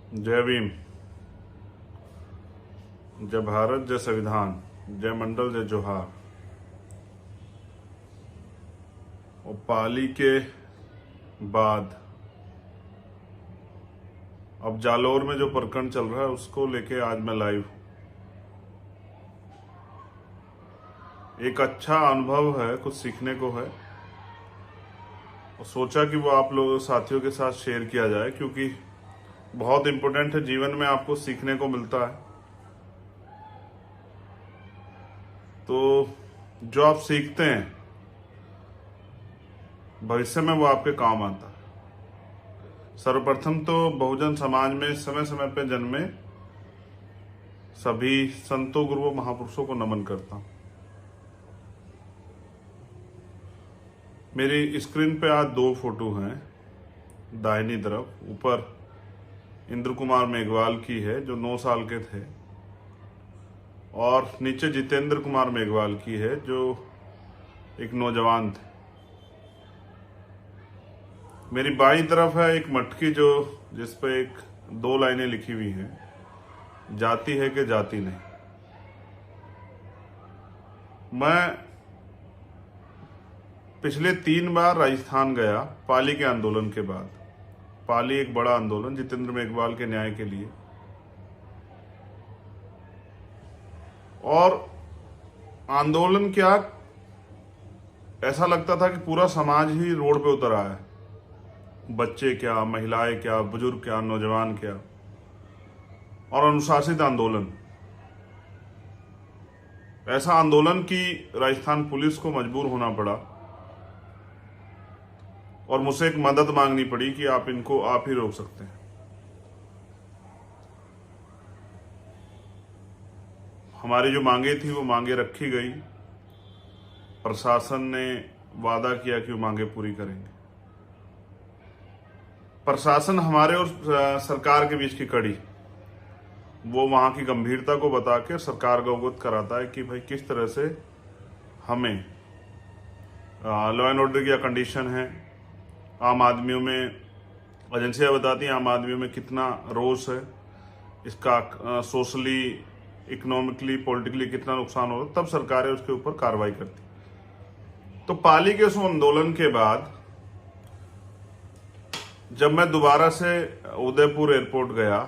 जय भीम, जय भारत, जय संविधान, जय मंडल, जय जोहार। और पाली के बाद अब जालौर में जो प्रकरण चल रहा है उसको लेके आज मैं लाइव हूं। एक अच्छा अनुभव है, कुछ सीखने को है और सोचा कि वो आप लोगों साथियों के साथ शेयर किया जाए, क्योंकि बहुत इंपॉर्टेंट है। जीवन में आपको सीखने को मिलता है तो जो आप सीखते हैं भविष्य में वो आपके काम आता है। सर्वप्रथम तो बहुजन समाज में समय समय पर जन्मे सभी संतों, गुरुओं, महापुरुषों को नमन करता हूं। मेरी स्क्रीन पे आज दो फोटो हैं। दाहिनी तरफ ऊपर इंद्र कुमार मेघवाल की है जो 9 साल के थे, और नीचे जितेंद्र कुमार मेघवाल की है जो एक नौजवान थे। मेरी बाईं तरफ है एक मटकी जो जिस पे एक 2 लाइनें लिखी हुई हैं, जाति है कि जाति नहीं। मैं पिछले 3 बार राजस्थान गया पाली के आंदोलन के बाद। पाली एक बड़ा आंदोलन जितेंद्र मेघवाल के न्याय के लिए, और आंदोलन क्या, ऐसा लगता था कि पूरा समाज ही रोड पे उतर आया है। बच्चे क्या, महिलाएं क्या, बुजुर्ग क्या, नौजवान क्या, और अनुशासित आंदोलन। ऐसा आंदोलन कि राजस्थान पुलिस को मजबूर होना पड़ा और मुझसे एक मदद मांगनी पड़ी कि आप इनको आप ही रोक सकते हैं। हमारी जो मांगे थी वो मांगे रखी गई। प्रशासन ने वादा किया कि वो मांगे पूरी करेंगे। प्रशासन हमारे और सरकार के बीच की कड़ी, वो वहां की गंभीरता को बता के सरकार को अवगत कराता है कि भाई किस तरह से हमें लॉ एंड ऑर्डर की कंडीशन है। आम आदमियों में, एजेंसियां बताती हैं आम आदमियों में कितना रोष है, इसका सोशली, इकोनॉमिकली, पॉलिटिकली कितना नुकसान हो, तब सरकारें उसके ऊपर कार्रवाई करती। तो पाली के उस आंदोलन के बाद जब मैं दोबारा से उदयपुर एयरपोर्ट गया,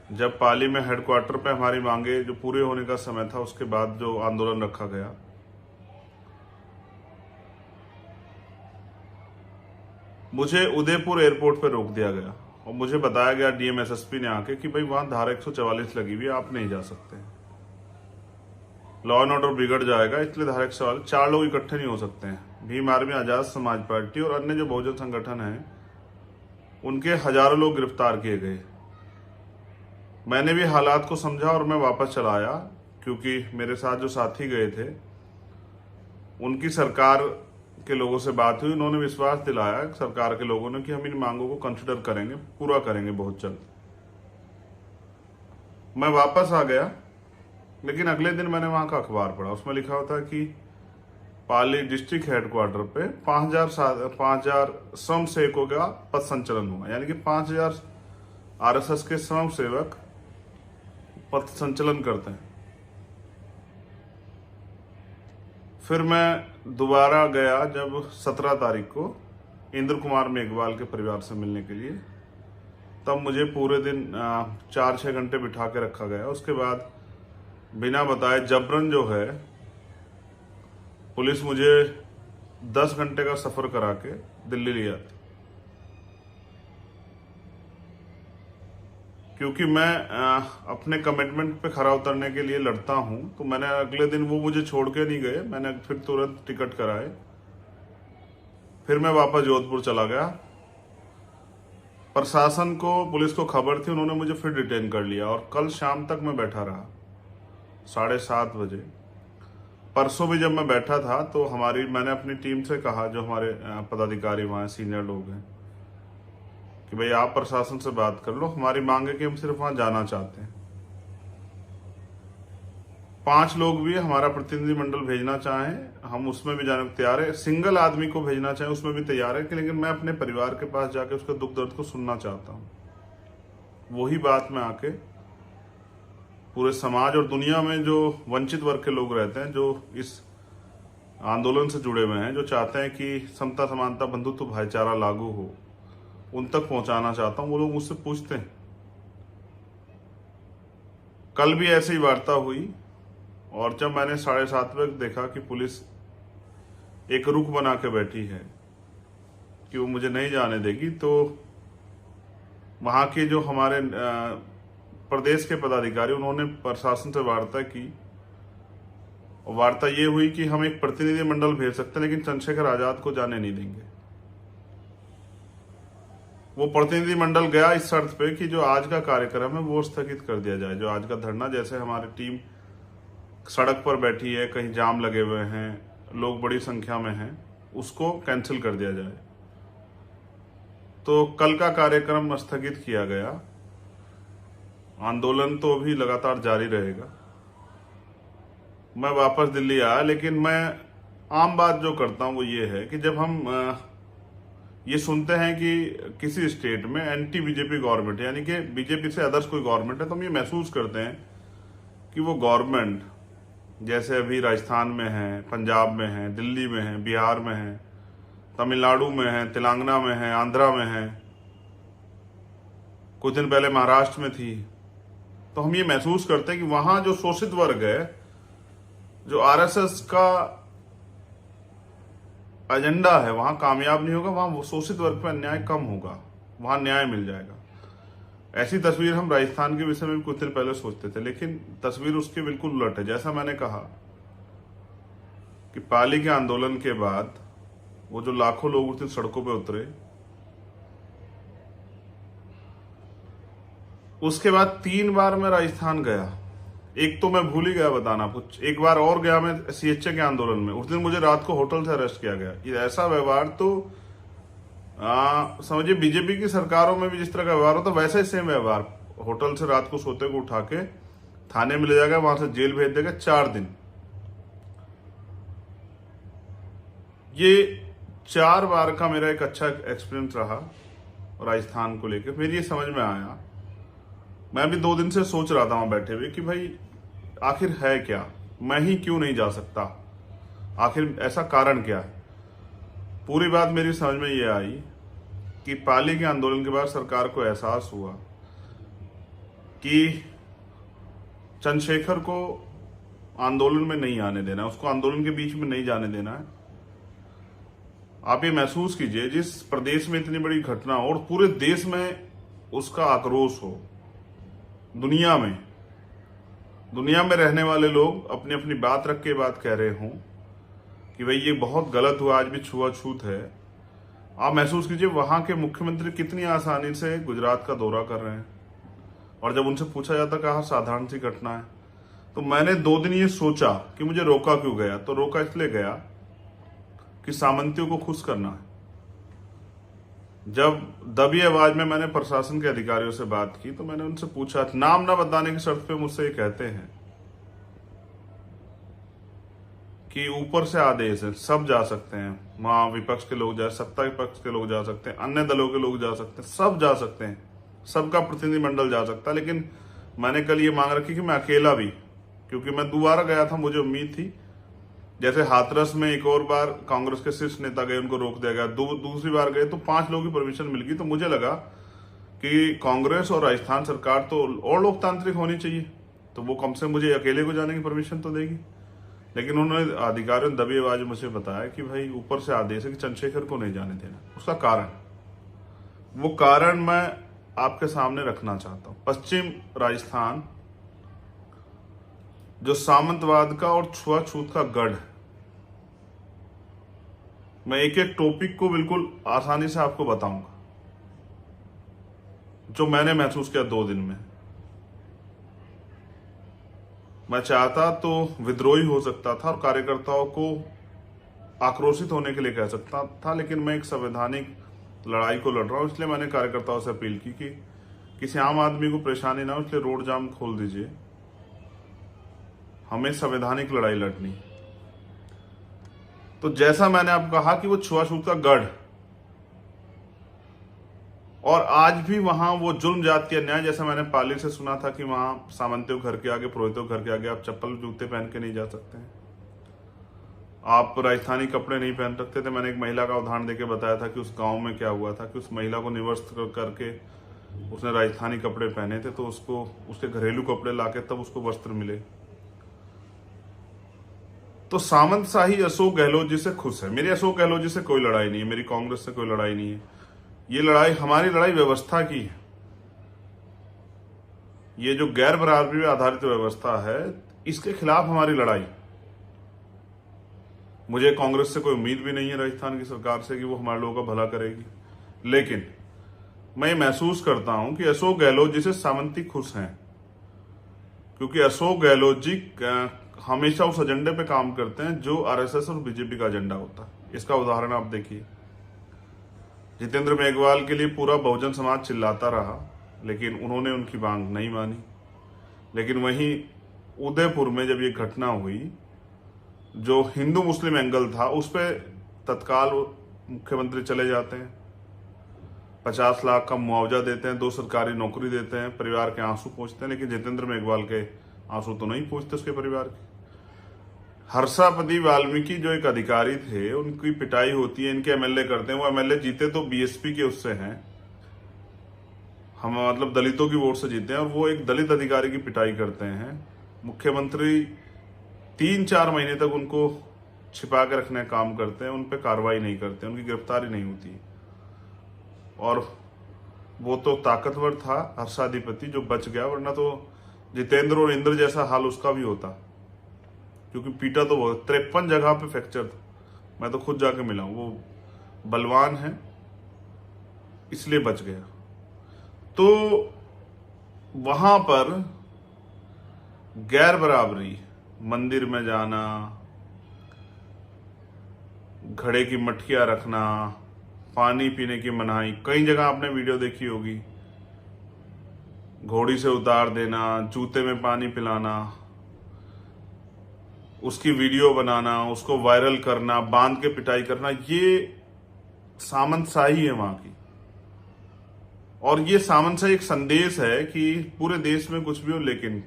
जब पाली में हेडक्वार्टर पे हमारी मांगे जो पूरे होने का समय था, उसके बाद जो आंदोलन रखा गया, मुझे उदयपुर एयरपोर्ट पे रोक दिया गया और मुझे बताया गया डीएम एसएसपी ने आके कि भाई वहां धारा 144 लगी हुई है, आप नहीं जा सकते, लॉ एंड ऑर्डर बिगड़ जाएगा, इसलिए धारा 144, 4 लोग इकट्ठे नहीं हो सकते हैं। भीम आर्मी, आजाद समाज पार्टी और अन्य जो बहुजन संगठन हैं, उनके हजारों लोग गिरफ्तार किए गए। मैंने भी हालात को समझा और मैं वापस चला आया, क्योंकि मेरे साथ जो साथी गए थे उनकी सरकार के लोगों से बात हुई, उन्होंने विश्वास दिलाया सरकार के लोगों ने कि हम इन मांगों को कंसिडर करेंगे, पूरा करेंगे बहुत जल्द। मैं वापस आ गया, लेकिन अगले दिन मैंने वहां का अखबार पढ़ा, उसमें लिखा होता कि पाली डिस्ट्रिक्ट हेडक्वार्टर पे 5,000 स्वयं सेवकों का पथ संचलन हुआ, यानी कि 5,000 आरएसएस के स्वयं सेवक पथ संचलन करते हैं। फिर मैं दोबारा गया जब 17 तारीख को इंद्र कुमार मेघवाल के परिवार से मिलने के लिए, तब मुझे पूरे दिन 4-6 घंटे बिठा के रखा गया। उसके बाद बिना बताए जबरन जो है पुलिस मुझे 10 घंटे का सफर करा के दिल्ली ले आती, क्योंकि मैं अपने कमिटमेंट पे खरा उतरने के लिए लड़ता हूं। तो मैंने अगले दिन, वो मुझे छोड़ के नहीं गए, मैंने फिर तुरंत टिकट कराए, फिर मैं वापस जोधपुर चला गया। प्रशासन को, पुलिस को खबर थी, उन्होंने मुझे फिर डिटेन कर लिया और कल शाम तक मैं बैठा रहा 7:30 बजे। परसों भी जब मैं बैठा था तो मैंने अपनी टीम से कहा, जो हमारे पदाधिकारी वहां सीनियर लोग हैं, कि भाई आप प्रशासन से बात कर लो, हमारी मांग है कि हम सिर्फ वहां जाना चाहते हैं। 5 लोग भी हमारा प्रतिनिधि मंडल भेजना चाहें, हम उसमें भी जाने को तैयार है। सिंगल आदमी को भेजना चाहें उसमें भी तैयार है, लेकिन मैं अपने परिवार के पास जाके उसके दुख दर्द को सुनना चाहता हूं। वही बात में आके पूरे समाज और दुनिया में जो वंचित वर्ग के लोग रहते हैं, जो इस आंदोलन से जुड़े हुए हैं, जो चाहते हैं कि समता, समानता, बंधुत्व, भाईचारा लागू हो, उन तक पहुंचाना चाहता हूं। वो लोग मुझसे पूछते हैं। कल भी ऐसी ही वार्ता हुई और जब मैंने 7:30 बजे देखा कि पुलिस एक रुख बना के बैठी है कि वो मुझे नहीं जाने देगी, तो वहां के जो हमारे प्रदेश के पदाधिकारी, उन्होंने प्रशासन से वार्ता की। और वार्ता ये हुई कि हम एक प्रतिनिधि मंडल भेज सकते हैं, लेकिन चंद्रशेखर आजाद को जाने नहीं देंगे। वो प्रतिनिधि मंडल गया इस शर्त पे कि जो आज का कार्यक्रम है वो स्थगित कर दिया जाए। जो आज का धरना, जैसे हमारी टीम सड़क पर बैठी है, कहीं जाम लगे हुए हैं, लोग बड़ी संख्या में हैं, उसको कैंसिल कर दिया जाए। तो कल का कार्यक्रम स्थगित किया गया। आंदोलन तो अभी लगातार जारी रहेगा। मैं वापस दिल्ली आया, लेकिन मैं आम बात जो करता हूं वो ये है कि जब हम ये सुनते हैं कि किसी स्टेट में एंटी बीजेपी गवर्नमेंट, यानी कि बीजेपी से अदर्स कोई गवर्नमेंट है, तो हम ये महसूस करते हैं कि वो गवर्नमेंट जैसे अभी राजस्थान में है, पंजाब में है, दिल्ली में है, बिहार में है, तमिलनाडु में है, तेलंगाना में है, आंध्रा में है, कुछ दिन पहले महाराष्ट्र में थी। तो हम ये महसूस करते हैं कि वहां जो शोषित वर्ग है, जो आरएसएस का एजेंडा है, वहां कामयाब नहीं होगा। वहां शोषित वर्ग पर अन्याय कम होगा, वहां न्याय मिल जाएगा। ऐसी तस्वीर हम राजस्थान के विषय में भी कुछ दिन पहले सोचते थे, लेकिन तस्वीर उसके बिल्कुल उलट है। जैसा मैंने कहा कि पाली के आंदोलन के बाद वो जो लाखों लोग उस दिन सड़कों पे उतरे, उसके बाद 3 बार मैं राजस्थान गया। एक तो मैं भूल ही गया बताना कुछ, एक बार और गया मैं सीएचए के आंदोलन में। उस दिन मुझे रात को होटल से अरेस्ट किया गया। ये ऐसा व्यवहार तो समझिए बीजेपी की सरकारों में भी जिस तरह का व्यवहार होता, वैसा ही सेम व्यवहार। होटल से रात को सोते को उठा के थाने में ले जाएगा, वहां से जेल भेज देगा 4 दिन। ये 4 बार का मेरा एक अच्छा एक्सपीरियंस रहा राजस्थान को लेकर। मेरी ये समझ में आया, मैं भी 2 दिन से सोच रहा था वहां बैठे हुए कि भाई आखिर है क्या, मैं ही क्यों नहीं जा सकता, आखिर ऐसा कारण क्या है। पूरी बात मेरी समझ में ये आई कि पाली के आंदोलन के बाद सरकार को एहसास हुआ कि चंद्रशेखर को आंदोलन में नहीं आने देना, उसको आंदोलन के बीच में नहीं जाने देना है। आप ये महसूस कीजिए, जिस प्रदेश में इतनी बड़ी घटना हो और पूरे देश में उसका आक्रोश हो, दुनिया में रहने वाले लोग अपनी अपनी बात रख के बात कह रहे हों कि भाई ये बहुत गलत हुआ, आज भी छुआछूत है। आप महसूस कीजिए वहां के मुख्यमंत्री कितनी आसानी से गुजरात का दौरा कर रहे हैं, और जब उनसे पूछा जाता कहा साधारण सी घटना है। तो मैंने 2 दिन ये सोचा कि मुझे रोका क्यों गया, तो रोका इसलिए गया कि सामंतियों को खुश करना है। जब दबी आवाज में मैंने प्रशासन के अधिकारियों से बात की, तो मैंने उनसे पूछा, नाम ना बताने की शर्त पे मुझसे ये कहते हैं कि ऊपर से आदेश है, सब जा सकते हैं, वहां विपक्ष के लोग जा, सत्ता विपक्ष के लोग जा सकते हैं, अन्य दलों के लोग जा सकते हैं, सब जा सकते हैं, सबका प्रतिनिधिमंडल जा सकता है। लेकिन मैंने कल ये मांग रखी कि मैं अकेला भी, क्योंकि मैं दोबारा गया था, मुझे उम्मीद थी जैसे हाथरस में एक और बार कांग्रेस के शीर्ष नेता गए, उनको रोक दिया गया। दूसरी बार गए तो 5 लोगों की परमिशन मिल गई। तो मुझे लगा कि कांग्रेस और राजस्थान सरकार तो और लोकतांत्रिक होनी चाहिए, तो वो कम से मुझे अकेले को जाने की परमिशन तो देगी। लेकिन उन्होंने अधिकारियों ने दबी आवाज में मुझे बताया कि भाई ऊपर से आदेश है कि चंद्रशेखर को नहीं जाने देना। उसका कारण, वो कारण मैं आपके सामने रखना चाहता हूं। पश्चिम राजस्थान जो सामंतवाद का और छुआछूत का गढ़, मैं एक एक टॉपिक को बिल्कुल आसानी से आपको बताऊंगा जो मैंने महसूस किया 2 दिन में। मैं चाहता तो विद्रोही हो सकता था और कार्यकर्ताओं को आक्रोशित होने के लिए कह सकता था, लेकिन मैं एक संवैधानिक लड़ाई को लड़ रहा हूं। इसलिए मैंने कार्यकर्ताओं से अपील की कि किसी आम आदमी को परेशानी ना हो, इसलिए रोड जाम खोल दीजिए, हमें संवैधानिक लड़ाई लड़नी। तो जैसा मैंने आपको कहा कि वो छुआछूत का गढ़, और आज भी वहां वो जुल्म जात के अन्याय, जैसा मैंने पाली से सुना था कि वहां सामंतियों घर के आगे, पुरोहितों घर के आगे आप चप्पल जूते पहन के नहीं जा सकते हैं, आप राजस्थानी कपड़े नहीं पहन सकते थे। मैंने एक महिला का उदाहरण देके बताया था कि उस गांव में क्या हुआ था कि उस महिला को निवस्त्र करके उसने राजस्थानी कपड़े पहने थे, तो उसको उसके घरेलू कपड़े लाके तब उसको वस्त्र मिले। तो सामंतशाही अशोक गहलोत जी से खुश है। मेरी अशोक गहलोत जी से कोई लड़ाई नहीं है, मेरी कांग्रेस से कोई लड़ाई नहीं है। ये लड़ाई, हमारी लड़ाई व्यवस्था की है। ये जो गैर बराबरी पे आधारित व्यवस्था है, इसके खिलाफ हमारी लड़ाई। मुझे कांग्रेस से कोई उम्मीद भी नहीं है, राजस्थान की सरकार से, कि वो हमारे लोगों का भला करेगी। लेकिन मैं महसूस करता हूं कि अशोक गहलोत जी से सामंती खुश हैं, क्योंकि अशोक गहलोत जी हमेशा उस एजेंडे पे काम करते हैं जो आरएसएस और बीजेपी का एजेंडा होता है। इसका उदाहरण आप देखिए, जितेंद्र मेघवाल के लिए पूरा बहुजन समाज चिल्लाता रहा, लेकिन उन्होंने उनकी मांग नहीं मानी। लेकिन वहीं उदयपुर में जब ये घटना हुई, जो हिंदू मुस्लिम एंगल था, उस पर तत्काल मुख्यमंत्री चले जाते हैं, 50 लाख का मुआवजा देते हैं, 2 सरकारी नौकरी देते हैं, परिवार के आंसू पोंछते हैं। लेकिन जितेंद्र मेघवाल के आंसू तो नहीं पोंछते उसके परिवार के। हर्षापति वाल्मीकि जो एक अधिकारी थे, उनकी पिटाई होती है, इनके एमएलए करते हैं। वो एमएलए जीते तो बीएसपी के उससे हैं, हम मतलब दलितों की वोट से जीते हैं, और वो एक दलित अधिकारी की पिटाई करते हैं। मुख्यमंत्री 3-4 महीने तक उनको छिपा के रखने का काम करते हैं, उन पर कार्रवाई नहीं करते, उनकी गिरफ्तारी नहीं होती। और वो तो ताकतवर था हर्षाधिपति जो बच गया, वरना तो जितेंद्र और इंद्र जैसा हाल उसका भी होता, क्योंकि पीटा तो बहुत, 53 जगह पे फ्रैक्चर था। मैं तो खुद जाके मिला हूं, वो बलवान है इसलिए बच गया। तो वहां पर गैर बराबरी, मंदिर में जाना, घड़े की मटकियां रखना, पानी पीने की मनाही, कई जगह आपने वीडियो देखी होगी, घोड़ी से उतार देना, जूते में पानी पिलाना, उसकी वीडियो बनाना, उसको वायरल करना, बांध के पिटाई करना, ये सामंतशाही है वहां की। और ये सामंतशाही एक संदेश है कि पूरे देश में कुछ भी हो, लेकिन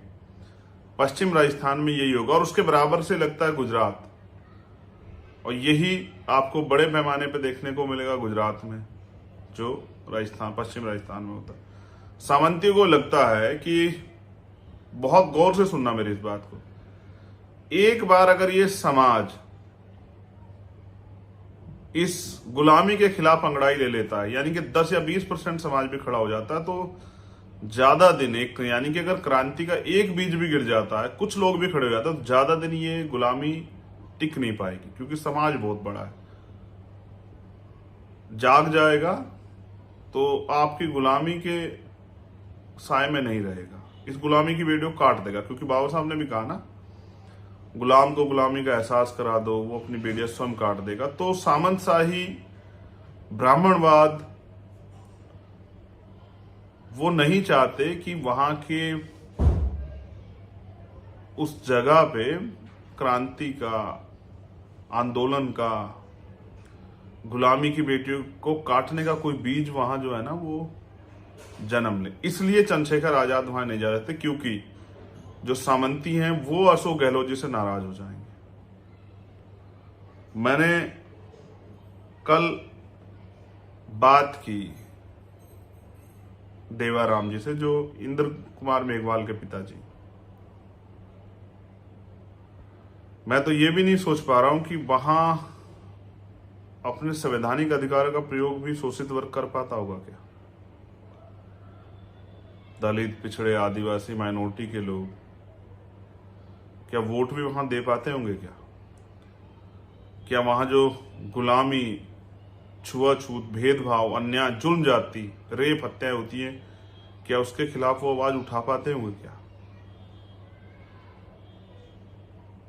पश्चिम राजस्थान में यही होगा। और उसके बराबर से लगता है गुजरात, और यही आपको बड़े पैमाने पे देखने को मिलेगा गुजरात में, जो राजस्थान, पश्चिम राजस्थान में होता है। सामंतियों को लगता है कि, बहुत गौर से सुनना मेरी इस बात को, एक बार अगर ये समाज इस गुलामी के खिलाफ अंगड़ाई ले लेता है, यानी कि 10 या 20% समाज भी खड़ा हो जाता है, तो ज्यादा दिन, एक यानी कि अगर क्रांति का एक बीज भी गिर जाता है, कुछ लोग भी खड़े हो जाते हैं, तो ज्यादा दिन ये गुलामी टिक नहीं पाएगी, क्योंकि समाज बहुत बड़ा है। जाग जाएगा तो आपकी गुलामी के साय में नहीं रहेगा, इस गुलामी की वीडियो काट देगा। क्योंकि बाबा साहब ने भी कहा ना, गुलाम को गुलामी का एहसास करा दो, वो अपनी बेटियां स्वयं काट देगा। तो सामंतशाही, ब्राह्मणवाद, वो नहीं चाहते कि वहां के उस जगह पे क्रांति का, आंदोलन का, गुलामी की बेटियों को काटने का कोई बीज वहां जो है ना वो जन्म ले। इसलिए चंद्रशेखर आजाद वहां नहीं जा रहे थे, क्योंकि जो सामंती हैं वो अशोक गहलोत जी से नाराज हो जाएंगे। मैंने कल बात की देवाराम जी से, जो इंद्र कुमार मेघवाल के पिताजी। मैं तो ये भी नहीं सोच पा रहा हूं कि वहां अपने संवैधानिक अधिकार का प्रयोग भी शोषित वर्ग कर पाता होगा क्या? दलित, पिछड़े, आदिवासी, माइनॉरिटी के लोग क्या वोट भी वहां दे पाते होंगे क्या? क्या वहां जो गुलामी, छुआछूत, भेदभाव, अन्याय, जुल्म जाति, रेप, हत्याएं होती है, क्या उसके खिलाफ वो आवाज उठा पाते होंगे क्या?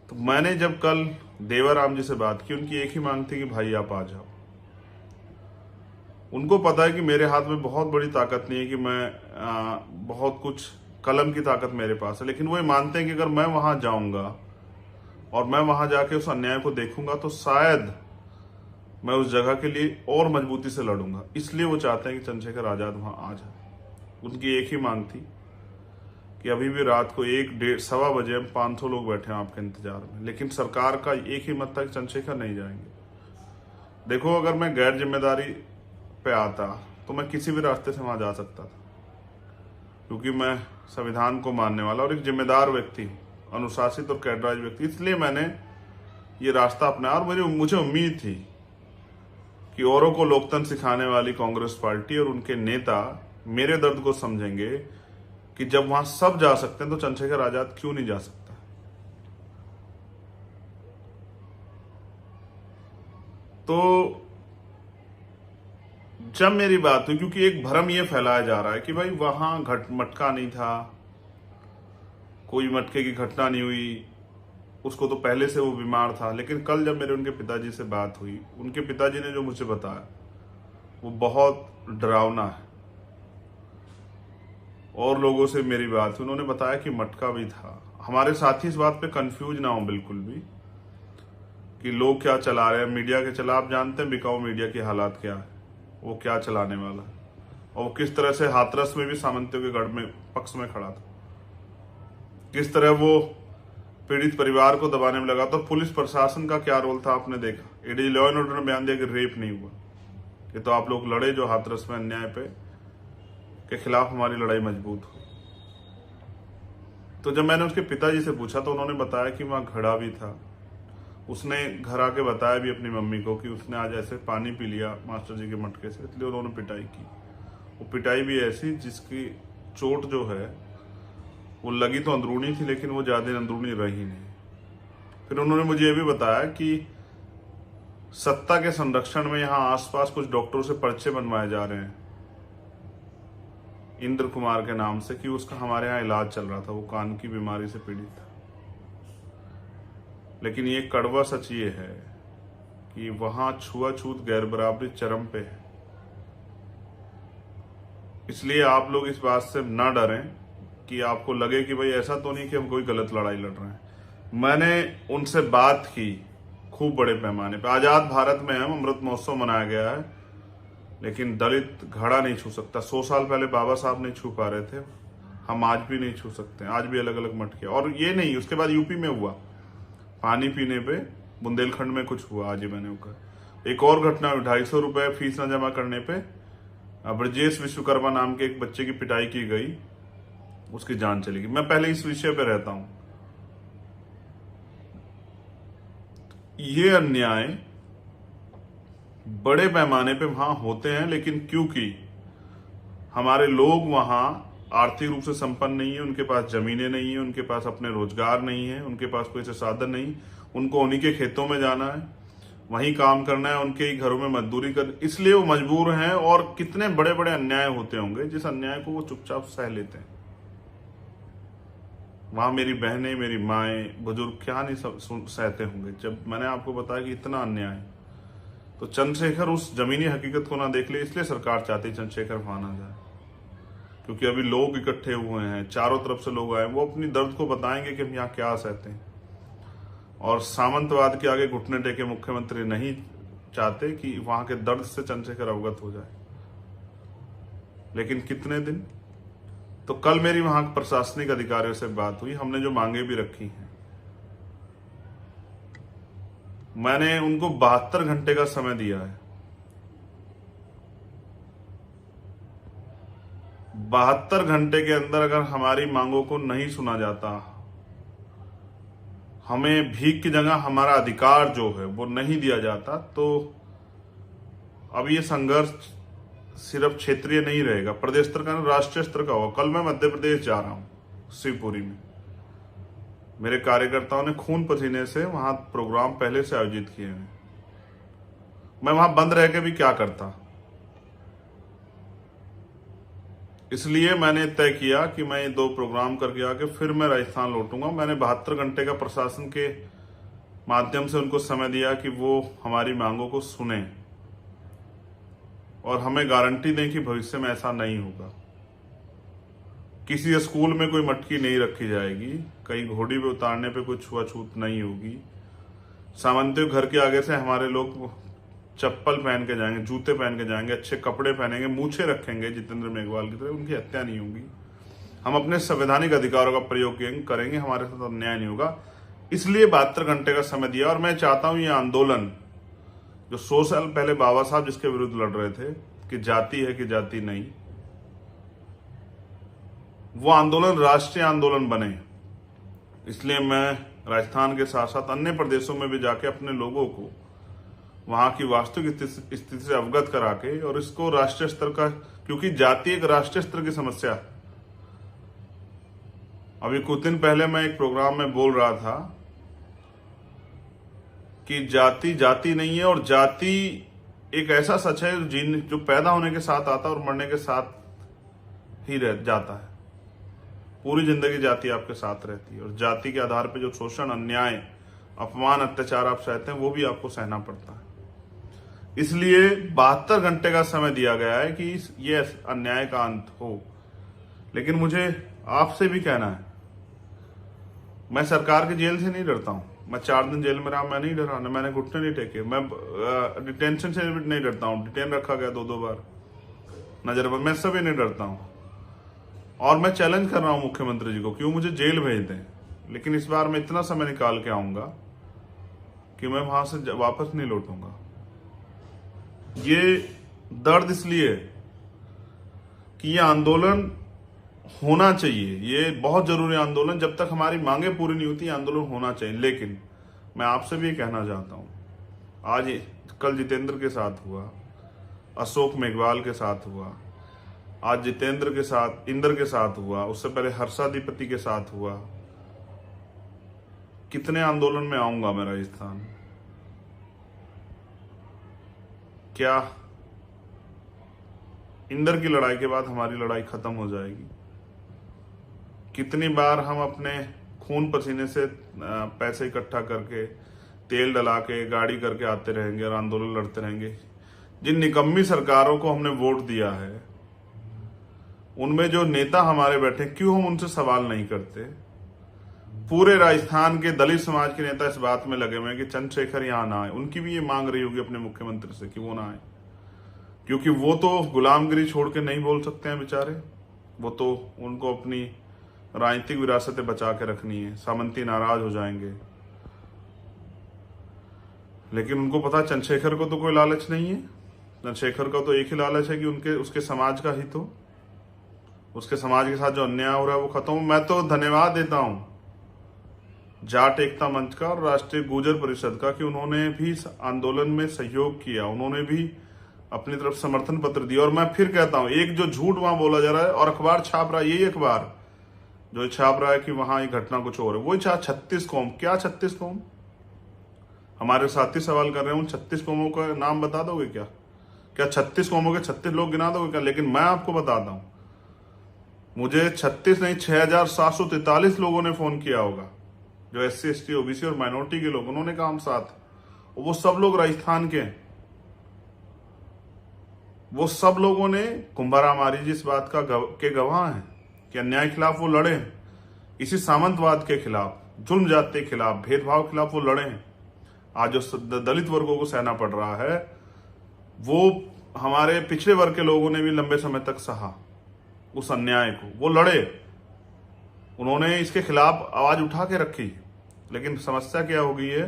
तो मैंने जब कल देवाराम जी से बात की, उनकी एक ही मांग थी कि भाई आप आ जाओ। उनको पता है कि मेरे हाथ में बहुत बड़ी ताकत नहीं है, कि मैं बहुत कुछ कलम की ताकत मेरे पास है, लेकिन वो ये मानते हैं कि अगर मैं वहां जाऊंगा और मैं वहां जाके उस अन्याय को देखूंगा, तो शायद मैं उस जगह के लिए और मजबूती से लड़ूंगा। इसलिए वो चाहते हैं कि चंद्रशेखर आजाद वहां आ जाए। उनकी एक ही मांग थी कि अभी भी रात को 1-1:15 हम 500 लोग बैठे हैं आपके इंतजार में, लेकिन सरकार का एक ही मत था कि चंद्रशेखर नहीं जाएंगे। देखो, अगर मैं गैर जिम्मेदारी पे आता तो मैं किसी भी रास्ते से वहां जा सकता था, क्योंकि मैं संविधान को मानने वाला और एक जिम्मेदार व्यक्ति हूँ, अनुशासित और कैडराइज व्यक्ति। इसलिए मैंने ये रास्ता अपनाया और मुझे उम्मीद थी कि औरों को लोकतंत्र सिखाने वाली कांग्रेस पार्टी और उनके नेता मेरे दर्द को समझेंगे कि जब वहां सब जा सकते हैं तो चंद्रशेखर आजाद क्यों नहीं जा सकता। तो जब मेरी बात हुई, क्योंकि एक भ्रम ये फैलाया जा रहा है कि भाई वहां मटका नहीं था, कोई मटके की घटना नहीं हुई, उसको तो पहले से वो बीमार था। लेकिन कल जब मेरे उनके पिताजी से बात हुई, उनके पिताजी ने जो मुझे बताया वो बहुत डरावना है। और लोगों से मेरी बात हुई, उन्होंने बताया कि मटका भी था। हमारे साथी इस बात पे कंफ्यूज ना हो बिल्कुल भी कि लोग क्या चला रहे हैं, मीडिया के चला। आप जानते हैं बिकाऊ मीडिया की हालात क्या है, वो क्या चलाने वाला है, और वो किस तरह से हाथरस में भी सामंतियों के गढ़ में पक्ष में खड़ा था, किस तरह वो पीड़ित परिवार को दबाने में लगा। तो पुलिस प्रशासन का क्या रोल था आपने देखा। एडीजी लॉ एंड ऑर्डर ने बयान दिया कि रेप नहीं हुआ। ये तो आप लोग लड़े जो हाथरस में अन्याय पे के खिलाफ हमारी लड़ाई मजबूत हुई। तो जब मैंने उसके पिताजी से पूछा तो उन्होंने बताया कि वहां घड़ा भी था। उसने घर आके बताया भी अपनी मम्मी को कि उसने आज ऐसे पानी पी लिया मास्टर जी के मटके से, इसलिए उन्होंने पिटाई की। वो पिटाई भी ऐसी जिसकी चोट जो है वो लगी तो अंदरूनी थी, लेकिन वो ज्यादा अंदरूनी रही नहीं। फिर उन्होंने मुझे ये भी बताया कि सत्ता के संरक्षण में यहाँ आसपास कुछ डॉक्टरों से पर्चे बनवाए जा रहे हैं इंद्र कुमार के नाम से, कि उसका हमारे यहाँ इलाज चल रहा था, वो कान की बीमारी से पीड़ित था। लेकिन ये कड़वा सच ये है कि वहां छुआछूत गैर बराबरी चरम पे है। इसलिए आप लोग इस बात से ना डरें कि आपको लगे कि भाई ऐसा तो नहीं कि हम कोई गलत लड़ाई लड़ रहे हैं। मैंने उनसे बात की खूब बड़े पैमाने पे। आजाद भारत में हम अमृत महोत्सव मनाया गया है, लेकिन दलित घड़ा नहीं छू सकता। 100 साल पहले बाबा साहब नहीं छू पा रहे थे, हम आज भी नहीं छू सकते। आज भी अलग अलग मटके। और ये नहीं, उसके बाद यूपी में हुआ पानी पीने पे, बुंदेलखंड में कुछ हुआ। आज ही मैंने कहा एक और घटना, 250 रुपए फीस न जमा करने पे ब्रजेश विश्वकर्मा नाम के एक बच्चे की पिटाई की गई, उसकी जान चली गई। मैं पहले इस विषय पे रहता हूं। ये अन्याय बड़े पैमाने पे वहां होते हैं, लेकिन क्योंकि हमारे लोग वहां आर्थिक रूप से संपन्न नहीं है, उनके पास जमीनें नहीं है, उनके पास अपने रोजगार नहीं है, उनके पास कोई ऐसे साधन नहीं, उनको उन्हीं के खेतों में जाना है, वहीं काम करना है, उनके ही घरों में मजदूरी कर, इसलिए वो मजबूर हैं। और कितने बड़े बड़े अन्याय होते होंगे जिस अन्याय को वो चुपचाप सह लेते हैं। वहां मेरी बहनें, मेरी माएं, बुजुर्ग क्या नहीं सहते होंगे। जब मैंने आपको बताया कि इतना अन्याय, तो चंद्रशेखर उस जमीनी हकीकत को ना देख ले, इसलिए सरकार चाहती चंद्रशेखर वहां ना जाए। क्योंकि अभी लोग इकट्ठे हुए हैं, चारों तरफ से लोग आए, वो अपनी दर्द को बताएंगे कि हम यहाँ क्या सहते हैं। और सामंतवाद के आगे घुटने टेके मुख्यमंत्री नहीं चाहते कि वहां के दर्द से चंद्रशेखर अवगत हो जाए। लेकिन कितने दिन। तो कल मेरी वहां प्रशासनिक अधिकारियों से बात हुई, हमने जो मांगे भी रखी हैं, मैंने उनको 72 घंटे का समय दिया है। 72 घंटे के अंदर अगर हमारी मांगों को नहीं सुना जाता, हमें भीख की जगह हमारा अधिकार जो है वो नहीं दिया जाता, तो अब ये संघर्ष सिर्फ क्षेत्रीय नहीं रहेगा, प्रदेश स्तर का, राष्ट्रीय स्तर का होगा। कल मैं मध्य प्रदेश जा रहा हूं, शिवपुरी में। मेरे कार्यकर्ताओं ने खून पसीने से वहां प्रोग्राम पहले से आयोजित किए हैं। मैं वहां बंद रह के भी क्या करता। इसलिए मैंने तय किया कि मैं ये 2 प्रोग्राम करके आके फिर मैं राजस्थान लौटूंगा। मैंने 72 घंटे का प्रशासन के माध्यम से उनको समय दिया कि वो हमारी मांगों को सुने और हमें गारंटी दें कि भविष्य में ऐसा नहीं होगा। किसी स्कूल में कोई मटकी नहीं रखी जाएगी, कहीं घोड़ी पे उतारने पे कोई छुआछूत नहीं होगी, सामंतियों घर के आगे से हमारे लोग चप्पल पहन के जाएंगे, जूते पहन के जाएंगे, अच्छे कपड़े पहनेंगे, मूछे रखेंगे जितेंद्र मेघवाल की तरह, उनकी हत्या नहीं होगी। हम अपने संवैधानिक अधिकारों का प्रयोग करेंगे, हमारे साथ अन्याय नहीं होगा। इसलिए 72 घंटे का समय दिया। और मैं चाहता हूं ये आंदोलन जो 100 साल पहले बाबा साहब जिसके विरुद्ध लड़ रहे थे कि जाति है कि जाति नहीं, वो आंदोलन राष्ट्रीय आंदोलन बने। इसलिए मैं राजस्थान के साथ साथ अन्य प्रदेशों में भी जाके अपने लोगों को वहां की वास्तविक स्थिति से अवगत करा के और इसको राष्ट्रीय स्तर का, क्योंकि जाति एक राष्ट्रीय स्तर की समस्या है। अभी कुछ दिन पहले मैं एक प्रोग्राम में बोल रहा था कि जाति जाति नहीं है, और जाति एक ऐसा सच है जो पैदा होने के साथ आता है और मरने के साथ ही रह जाता है। पूरी जिंदगी जाति आपके साथ रहती है, और जाति के आधार पर जो शोषण, अन्याय, अपमान, अत्याचार आप सहते हैं वो भी आपको सहना पड़ता है। इसलिए 72 घंटे का समय दिया गया है कि ये अन्याय का अंत हो। लेकिन मुझे आपसे भी कहना है, मैं सरकार की जेल से नहीं डरता हूं। मैं 4 दिन जेल में रहा, मैं नहीं डरा, न मैंने घुटने नहीं टेके। मैं डिटेंशन से भी नहीं डरता हूं, डिटेन रखा गया 2-2 बार नजरबंद, मैं सब नहीं डरता हूं। और मैं चैलेंज कर रहा हूं मुख्यमंत्री जी को, क्यों मुझे जेल भेज दें, लेकिन इस बार मैं इतना समय निकाल के आऊंगा कि मैं वहां से वापस नहीं लौटूंगा। ये दर्द इसलिए कि ये आंदोलन होना चाहिए, ये बहुत जरूरी आंदोलन। जब तक हमारी मांगे पूरी नहीं होती आंदोलन होना चाहिए। लेकिन मैं आपसे भी कहना चाहता हूं, आज कल जितेंद्र के साथ हुआ, अशोक मेघवाल के साथ हुआ, आज जितेंद्र के साथ, इंद्र के साथ हुआ, उससे पहले हर्षाधिपति के साथ हुआ। कितने आंदोलन में आऊंगा मैं राजस्थान? क्या इंद्र की लड़ाई के बाद हमारी लड़ाई खत्म हो जाएगी? कितनी बार हम अपने खून पसीने से पैसे इकट्ठा करके, तेल डला के, गाड़ी करके आते रहेंगे और आंदोलन लड़ते रहेंगे? जिन निकम्मी सरकारों को हमने वोट दिया है, उनमें जो नेता हमारे बैठे, क्यों हम उनसे सवाल नहीं करते? पूरे राजस्थान के दलित समाज के नेता इस बात में लगे हुए हैं कि चंद्रशेखर यहां ना आए। उनकी भी ये मांग रही होगी अपने मुख्यमंत्री से कि वो ना आए, क्योंकि वो तो गुलामगिरी छोड़ के नहीं बोल सकते हैं बेचारे। वो तो, उनको अपनी राजनीतिक विरासतें बचा के रखनी है, सामंती नाराज हो जाएंगे। लेकिन उनको पता चंद्रशेखर को तो कोई लालच नहीं है। चंद्रशेखर का तो एक ही लालच है कि उसके समाज का हित हो, उसके समाज के साथ जो अन्याय हो रहा है वो खत्म हो। मैं तो धन्यवाद देता हूं जाट एकता मंच का और राष्ट्रीय गुर्जर परिषद का कि उन्होंने भी आंदोलन में सहयोग किया, उन्होंने भी अपनी तरफ समर्थन पत्र दिया। और मैं फिर कहता हूं, एक जो झूठ वहां बोला जा रहा है और अखबार छाप रहा है, यही अखबार जो छाप रहा है कि वहां ये घटना कुछ और है, वही 36 कौम। क्या 36 कौम? हमारे साथी सवाल कर रहे हैं, उन 36 कौमों का नाम बता दोगे क्या? क्या 36 कौमों के 36 लोग गिना दोगे क्या? लेकिन मैं आपको बताता हूं, मुझे 36 नहीं 6743 लोगों ने फोन किया होगा, जो SC ST OBC और माइनॉरिटी के लोग, उन्होंने कहा हम साथ। वो सब लोग राजस्थान के हैं। वो सब लोगों ने कुंभाराम आर्य जी इस बात के गवाह हैं कि अन्याय के खिलाफ वो लड़े हैं, इसी सामंतवाद के खिलाफ, जुल्म जाति के खिलाफ, भेदभाव के खिलाफ वो लड़े हैं। आज जो दलित वर्गों को सहना पड़ रहा है, वो हमारे पिछड़े वर्ग के लोगों ने भी लंबे समय तक सहा उस अन्याय को। वो लड़े, उन्होंने इसके खिलाफ आवाज उठा के रखी। लेकिन समस्या क्या हो गई है,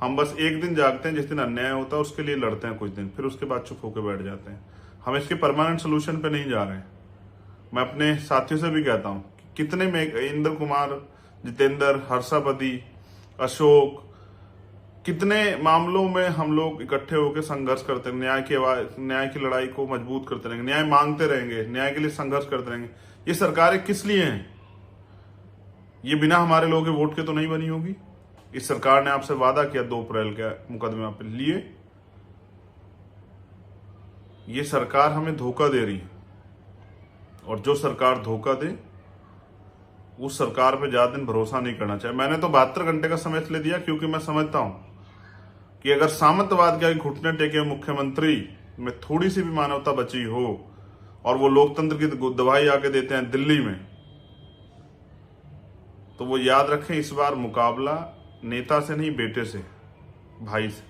हम बस एक दिन जागते हैं जिस दिन अन्याय होता है, उसके लिए लड़ते हैं कुछ दिन, फिर उसके बाद चुप होकर बैठ जाते हैं। हम इसके परमानेंट सोल्यूशन पे नहीं जा रहे हैं। मैं अपने साथियों से भी कहता हूं कि कितने में इंद्र कुमार, जितेंद्र, हर्षापति, अशोक, कितने मामलों में हम लोग इकट्ठे होकर संघर्ष करते हैं, न्याय की लड़ाई को मजबूत करते रहेंगे, न्याय मांगते रहेंगे, न्याय के लिए संघर्ष करते रहेंगे। ये सरकारें किस लिए हैं? ये बिना हमारे लोगों के वोट के तो नहीं बनी होगी। इस सरकार ने आपसे वादा किया 2 अप्रैल के मुकदमे पे लिए। ये सरकार हमें धोखा दे रही है, और जो सरकार धोखा दे उस सरकार पे ज्यादा दिन भरोसा नहीं करना चाहिए। मैंने तो 72 घंटे का समय इसलिए दिया क्योंकि मैं समझता हूं कि अगर सामंतवाद के घुटने टेके मुख्यमंत्री में थोड़ी सी भी मानवता बची हो और वो लोकतंत्र की दवाई आके देते हैं दिल्ली में, तो वो याद रखें, इस बार मुकाबला नेता से नहीं, बेटे से, भाई से।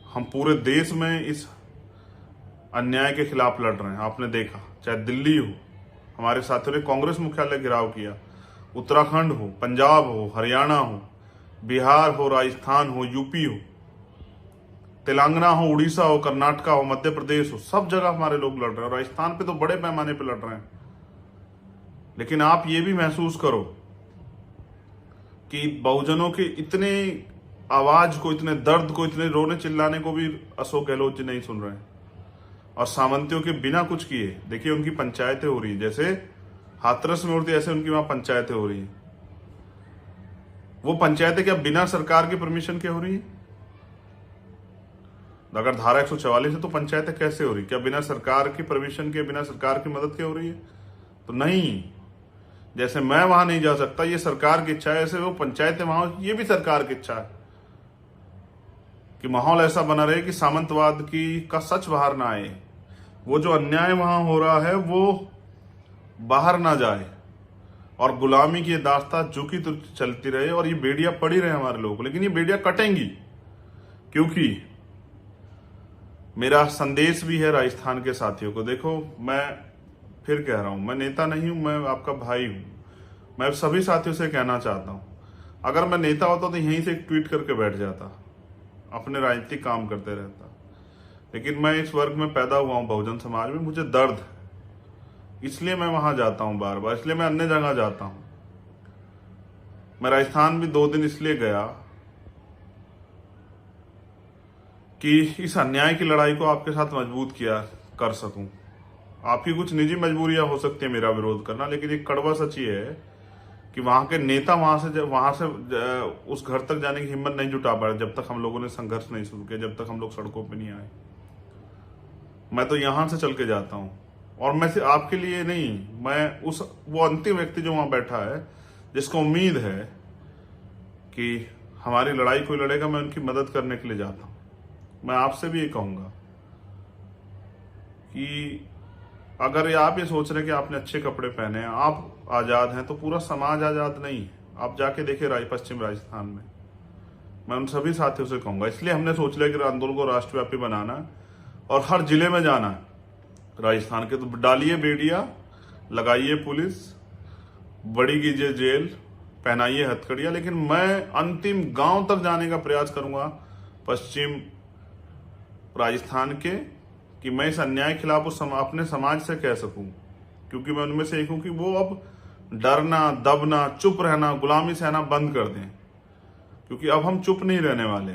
हम पूरे देश में इस अन्याय के खिलाफ लड़ रहे हैं। आपने देखा, चाहे दिल्ली हो, हमारे साथियों ने कांग्रेस मुख्यालय घेराव किया, उत्तराखंड हो, पंजाब हो, हरियाणा हो, बिहार हो, राजस्थान हो, यूपी हो, तेलंगाना हो, उड़ीसा हो, कर्नाटका हो, मध्य प्रदेश हो, सब जगह हमारे लोग लड़ रहे हैं। राजस्थान पे तो बड़े पैमाने पे लड़ रहे हैं। लेकिन आप ये भी महसूस करो कि बहुजनों के इतने आवाज को, इतने दर्द को, इतने रोने चिल्लाने को भी अशोक गहलोत जी नहीं सुन रहे हैं। और सामंतियों के बिना कुछ किए देखिए उनकी पंचायतें हो रही है, जैसे हाथरस में होती है ऐसे उनकी वहां पंचायतें हो रही है। वो पंचायतें क्या बिना सरकार की परमिशन के हो रही है? अगर धारा 144 है तो पंचायतें कैसे हो रही? क्या बिना सरकार की परमिशन के, बिना सरकार की मदद के हो रही है? तो नहीं। जैसे मैं वहां नहीं जा सकता, ये सरकार की इच्छा है, ऐसे वो पंचायतें वहां, ये भी सरकार की इच्छा है कि माहौल ऐसा बना रहे कि सामंतवाद की का सच बाहर ना आए, वो जो अन्याय वहां हो रहा है वो बाहर ना जाए, और गुलामी की दास्तां झुकी तो चलती रहे, और ये बेड़ियां पड़ी रहे हमारे लोगों को। लेकिन ये बेड़ियां कटेंगी, क्योंकि मेरा संदेश भी है राजस्थान के साथियों को। देखो, मैं फिर कह रहा हूं, मैं नेता नहीं हूं, मैं आपका भाई हूं। मैं सभी साथियों से कहना चाहता हूं, अगर मैं नेता होता तो यहीं से एक ट्वीट करके बैठ जाता, अपने राजनीतिक काम करते रहता। लेकिन मैं इस वर्ग में पैदा हुआ हूं, बहुजन समाज में, मुझे दर्द है, इसलिए मैं वहां जाता हूं बार बार, इसलिए मैं अन्य जगह जाता हूं। मैं राजस्थान भी 2 दिन इसलिए गया कि इस अन्याय की लड़ाई को आपके साथ मजबूत किया कर सकूं। आपकी कुछ निजी मजबूरियां हो सकती है मेरा विरोध करना, लेकिन एक कड़वा सच ये है कि वहां के नेता वहां से उस घर तक जाने की हिम्मत नहीं जुटा पाए जब तक हम लोगों ने संघर्ष नहीं शुरू किया, जब तक हम लोग सड़कों पे नहीं आए। मैं तो यहां से चल के जाता हूं, और मैं सिर्फ आपके लिए नहीं, मैं वो अंतिम व्यक्ति जो वहां बैठा है, जिसको उम्मीद है कि हमारी लड़ाई कोई लड़ेगा, मैं उनकी मदद करने के लिए जाता हूं। मैं आपसे भी ये कहूंगा कि अगर आप ये सोच रहे हैं कि आपने अच्छे कपड़े पहने हैं, आप आजाद हैं, तो पूरा समाज आजाद नहीं है। आप जाके देखिए पश्चिम राजस्थान में। मैं उन सभी साथियों से कहूंगा, इसलिए हमने सोच लिया कि आंदोलन को राष्ट्रव्यापी बनाना है और हर जिले में जाना है राजस्थान के। तो डालिए बेड़ियां, लगाइए पुलिस, बड़ी कीजिए जेल, पहनाइए हथकड़ियां, लेकिन मैं अंतिम गांव तक जाने का प्रयास करूंगा पश्चिम राजस्थान के, कि मैं इस अन्याय के खिलाफ अपने समाज से कह सकूं, क्योंकि मैं उनमें से एक हूं कि वो अब डरना, दबना, चुप रहना, गुलामी सहना बंद कर दें, क्योंकि अब हम चुप नहीं रहने वाले।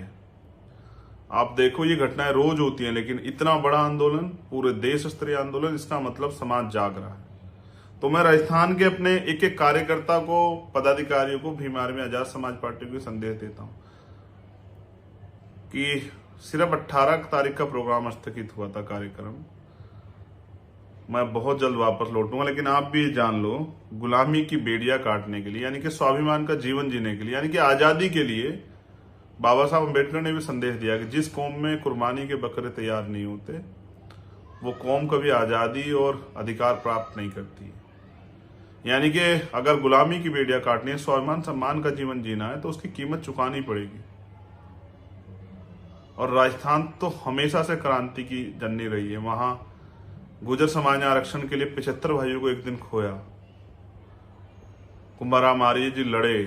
आप देखो, ये घटनाएं रोज होती हैं, लेकिन इतना बड़ा आंदोलन, पूरे देश स्तरीय आंदोलन, इसका मतलब समाज जाग रहा है। तो मैं राजस्थान के अपने एक एक कार्यकर्ता को, पदाधिकारियों को, भीम आर्मी आजाद समाज पार्टी को संदेश देता हूं कि सिर्फ 18 तारीख का प्रोग्राम स्थगित हुआ था, कार्यक्रम। मैं बहुत जल्द वापस लौटूंगा, लेकिन आप भी जान लो, गुलामी की बेड़ियां काटने के लिए, यानी कि स्वाभिमान का जीवन जीने के लिए, यानी कि आजादी के लिए, बाबा साहब अम्बेडकर ने भी संदेश दिया कि जिस कौम में कुर्बानी के बकरे तैयार नहीं होते, वो कौम कभी आजादी और अधिकार प्राप्त नहीं करती। यानी कि अगर गुलामी की बेड़ियां काटनी है, स्वाभिमान सम्मान का जीवन जीना है, तो उसकी कीमत चुकानी पड़ेगी। और राजस्थान तो हमेशा से क्रांति की जननी रही है। वहां गुर्जर समाज ने आरक्षण के लिए 75 भाइयों को एक दिन खोया। कुंभाराम आर्य जी लड़े।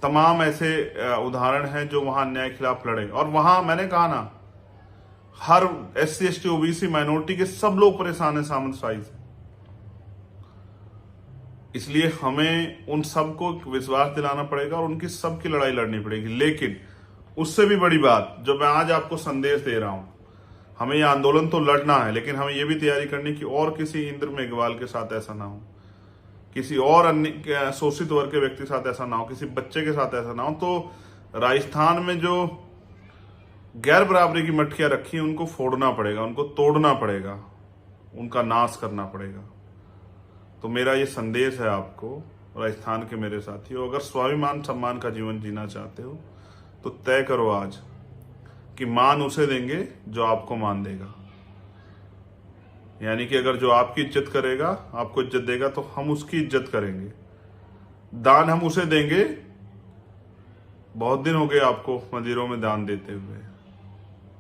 तमाम ऐसे उदाहरण हैं जो वहां अन्याय के खिलाफ लड़े। और वहां मैंने कहा ना, हर SC ST OBC माइनॉरिटी के सब लोग परेशान है सामंतशाही से। इसलिए हमें उन सबको विश्वास दिलाना पड़ेगा और उनकी सबकी लड़ाई लड़नी पड़ेगी। लेकिन उससे भी बड़ी बात जो मैं आज आपको संदेश दे रहा हूं, हमें यह आंदोलन तो लड़ना है, लेकिन हमें यह भी तैयारी करनी कि और किसी इंद्र मेघवाल के साथ ऐसा ना हो, किसी और अन्य शोषित वर्ग के व्यक्ति के साथ ऐसा ना हो, किसी बच्चे के साथ ऐसा ना हो। तो राजस्थान में जो गैर बराबरी की मटकियां रखी हैं, उनको फोड़ना पड़ेगा, उनको तोड़ना पड़ेगा, उनका नाश करना पड़ेगा। तो मेरा ये संदेश है आपको, राजस्थान के मेरे साथियों, अगर स्वाभिमान सम्मान का जीवन जीना चाहते हो तो तय करो आज कि मान उसे देंगे जो आपको मान देगा। यानी कि अगर जो आपकी इज्जत करेगा, आपको इज्जत देगा, तो हम उसकी इज्जत करेंगे। दान हम उसे देंगे। बहुत दिन हो गए आपको मंदिरों में दान देते हुए,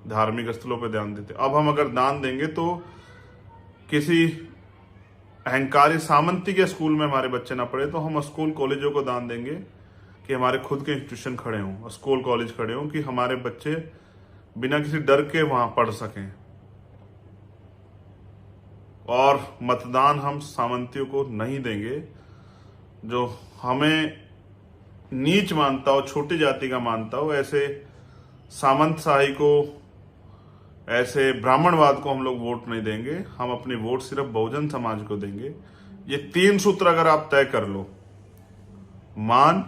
धार्मिक स्थलों पे ध्यान देते। अब हम अगर दान देंगे तो किसी अहंकारी सामंती के स्कूल में हमारे बच्चे ना पढ़े, तो हम स्कूल कॉलेजों को दान देंगे कि हमारे खुद के इंस्टीट्यूशन खड़े हों, स्कूल कॉलेज खड़े हों, कि हमारे बच्चे बिना किसी डर के वहां पढ़ सकें। और मतदान हम सामंतियों को नहीं देंगे, जो हमें नीच मानता हो, छोटी जाति का मानता हो, ऐसे सामंतशाही को, ऐसे ब्राह्मणवाद को हम लोग वोट नहीं देंगे। हम अपनी वोट सिर्फ बहुजन समाज को देंगे। ये 3 सूत्र अगर आप तय कर लो, मान,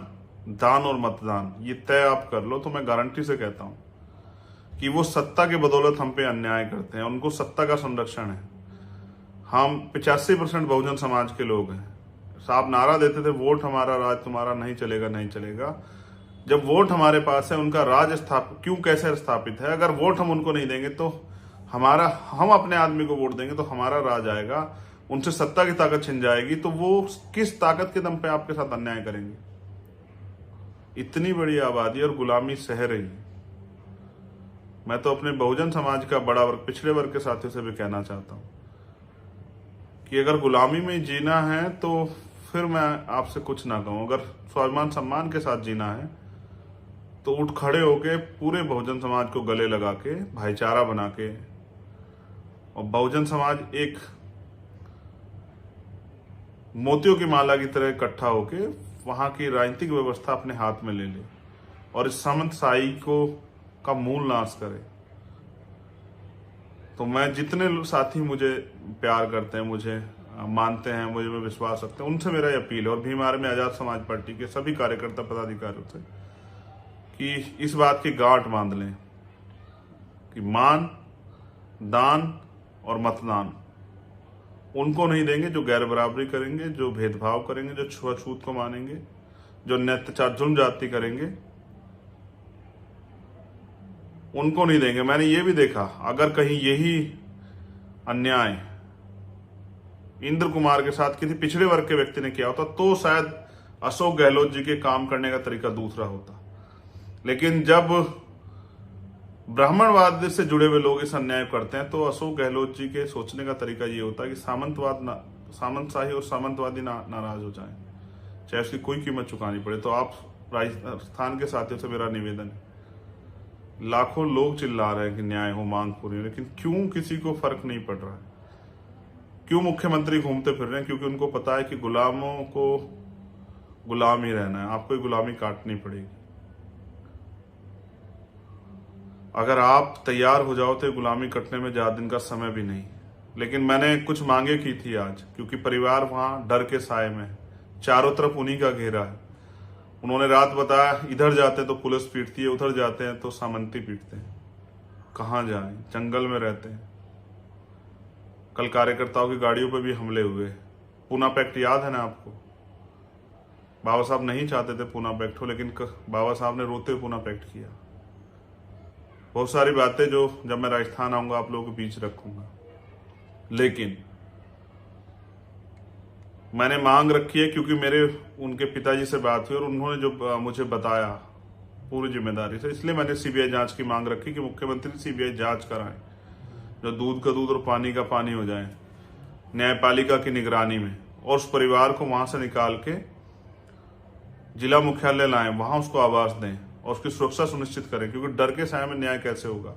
दान और मतदान, ये तय आप कर लो, तो मैं गारंटी से कहता हूं कि वो सत्ता के बदौलत हम पे अन्याय करते हैं, उनको सत्ता का संरक्षण है। हम 85% बहुजन समाज के लोग हैं। साहब नारा देते थे, वोट हमारा राज तुम्हारा, नहीं चलेगा नहीं चलेगा। जब वोट हमारे पास है, उनका राज क्यों कैसे स्थापित है? अगर वोट हम उनको नहीं देंगे तो हम अपने आदमी को वोट देंगे तो हमारा राज आएगा, उनसे सत्ता की ताकत छिन जाएगी, तो वो किस ताकत के दम पे आपके साथ अन्याय करेंगे? इतनी बड़ी आबादी और गुलामी सह रही है। मैं तो अपने बहुजन समाज का बड़ा वर्ग, पिछड़े वर्ग के साथियों से भी कहना चाहता हूं कि अगर गुलामी में जीना है तो फिर मैं आपसे कुछ ना कहूं। अगर स्वाभिमान सम्मान के साथ जीना है तो उठ खड़े होके पूरे बहुजन समाज को गले लगा के, भाईचारा बना के, और बहुजन समाज एक मोतियों की माला की तरह इकट्ठा होके वहां की राजनीतिक व्यवस्था अपने हाथ में ले ले और इस सामंतशाही का मूल नाश करे। तो मैं, जितने साथी मुझे प्यार करते हैं, मुझे मानते हैं, मुझे में विश्वास रखते हैं, उनसे मेरा अपील है, और भीम आर्मी आजाद समाज पार्टी के सभी कार्यकर्ता पदाधिकारियों से, कि इस बात की गांठ बांध लें कि मान, दान और मतदान उनको नहीं देंगे जो गैर बराबरी करेंगे, जो भेदभाव करेंगे, जो छुआछूत को मानेंगे, जो अत्याचार जुल्म जाति करेंगे, उनको नहीं देंगे। मैंने ये भी देखा, अगर कहीं यही अन्याय इंद्र कुमार के साथ किसी पिछड़े वर्ग के व्यक्ति ने किया होता तो शायद अशोक गहलोत जी के काम करने का तरीका दूसरा होता। लेकिन जब ब्राह्मणवाद से जुड़े हुए लोग इस अन्याय करते हैं तो अशोक गहलोत जी के सोचने का तरीका ये होता है कि सामंतशाही और सामंतवादी नाराज हो जाएं, चाहे उसकी कोई कीमत चुकानी पड़े। तो आप राजस्थान के साथियों से मेरा निवेदन है, लाखों लोग चिल्ला रहे हैं कि न्याय हो, मांग पूरी हो, लेकिन क्यों किसी को फर्क नहीं पड़ रहा है? क्यों मुख्यमंत्री घूमते फिर रहे हैं? क्योंकि उनको पता है कि गुलामों को गुलाम ही रहना है, आपको गुलामी काटनी पड़ेगी। अगर आप तैयार हो जाओ तो गुलामी कटने में ज्यादा दिन का समय भी नहीं। लेकिन मैंने कुछ मांगे की थी आज, क्योंकि परिवार वहां डर के साए में है, चारों तरफ उन्हीं का घेरा है। उन्होंने रात बताया, इधर जाते हैं तो पुलिस पीटती है, उधर जाते हैं तो सामंती पीटते हैं, कहां जाएं? जंगल में रहते हैं। कल कार्यकर्ताओं की गाड़ियों पर भी हमले हुए। पूना पैक्ट याद है ना आपको? बाबा साहब नहीं चाहते थे पूना पैक्ट हो, लेकिन बाबा साहब ने रोते हुए पूना पैक्ट किया। बहुत सारी बातें जो जब मैं राजस्थान आऊंगा आप लोगों के बीच रखूंगा। लेकिन मैंने मांग रखी है, क्योंकि मेरे उनके पिताजी से बात हुई और उन्होंने जो मुझे बताया पूरी जिम्मेदारी से, इसलिए मैंने सीबीआई जांच की मांग रखी कि मुख्यमंत्री सीबीआई जांच कराएं, जो दूध का दूध और पानी का पानी हो जाए, न्यायपालिका की निगरानी में, और उस परिवार को वहां से निकाल के जिला मुख्यालय लाएं, वहां उसको आवास दें और उसकी सुरक्षा सुनिश्चित करें। क्योंकि डर के साए में न्याय कैसे होगा?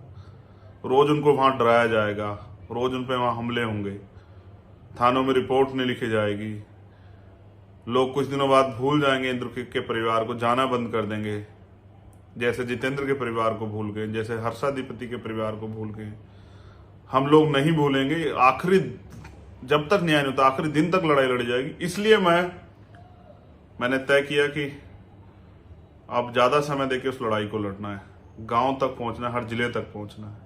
रोज उनको वहां डराया जाएगा, रोज उन पर वहां हमले होंगे, थानों में रिपोर्ट नहीं लिखी जाएगी, लोग कुछ दिनों बाद भूल जाएंगे इंद्र के परिवार को, जाना बंद कर देंगे, जैसे जितेंद्र के परिवार को भूल गए, जैसे हर्षाधिपति के परिवार को भूल गए। हम लोग नहीं भूलेंगे। आखिरी, जब तक न्याय नहीं होता, आखिरी दिन तक लड़ाई लड़ी जाएगी। इसलिए मैंने तय किया कि अब ज्यादा समय देके उस लड़ाई को लड़ना है, गांव तक पहुंचना है, हर जिले तक पहुंचना है।